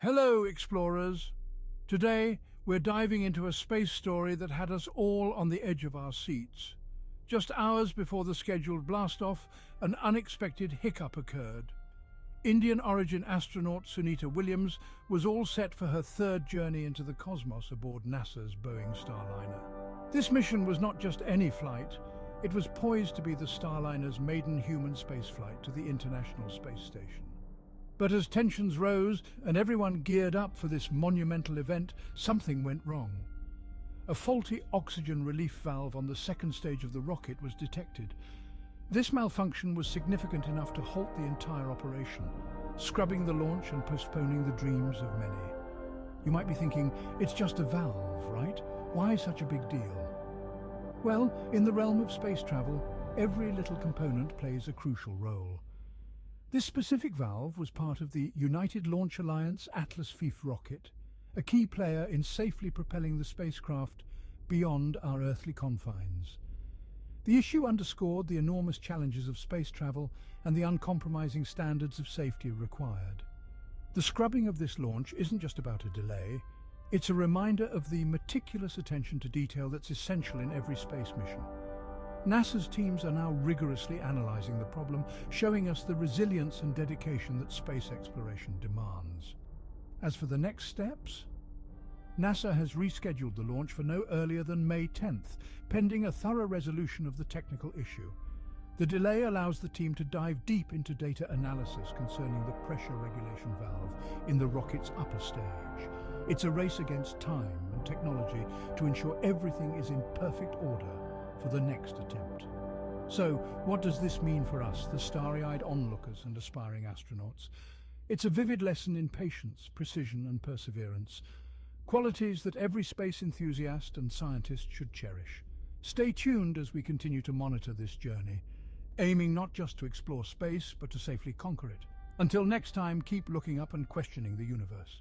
Hello, explorers! Today, we're diving into a space story that had us all on the edge of our seats. Just hours before the scheduled blast-off, an unexpected hiccup occurred. Indian origin astronaut Sunita Williams was all set for her third journey into the cosmos aboard NASA's Boeing Starliner. This mission was not just any flight, it was poised to be the Starliner's maiden human spaceflight to the International Space Station. But as tensions rose and everyone geared up for this monumental event, something went wrong. A faulty oxygen relief valve on the second stage of the rocket was detected. This malfunction was significant enough to halt the entire operation, scrubbing the launch and postponing the dreams of many. You might be thinking, it's just a valve, right? Why such a big deal? Well, in the realm of space travel, every little component plays a crucial role. This specific valve was part of the United Launch Alliance Atlas V rocket, a key player in safely propelling the spacecraft beyond our earthly confines. The issue underscored the enormous challenges of space travel and the uncompromising standards of safety required. The scrubbing of this launch isn't just about a delay, it's a reminder of the meticulous attention to detail that's essential in every space mission. NASA's teams are now rigorously analyzing the problem, showing us the resilience and dedication that space exploration demands. As for the next steps, NASA has rescheduled the launch for no earlier than May 10th, pending a thorough resolution of the technical issue. The delay allows the team to dive deep into data analysis concerning the pressure regulation valve in the rocket's upper stage. It's a race against time and technology to ensure everything is in perfect order for the next attempt. So, what does this mean for us, the starry-eyed onlookers and aspiring astronauts? It's a vivid lesson in patience, precision and perseverance, qualities that every space enthusiast and scientist should cherish. Stay tuned as we continue to monitor this journey, aiming not just to explore space, but to safely conquer it. Until next time, keep looking up and questioning the universe.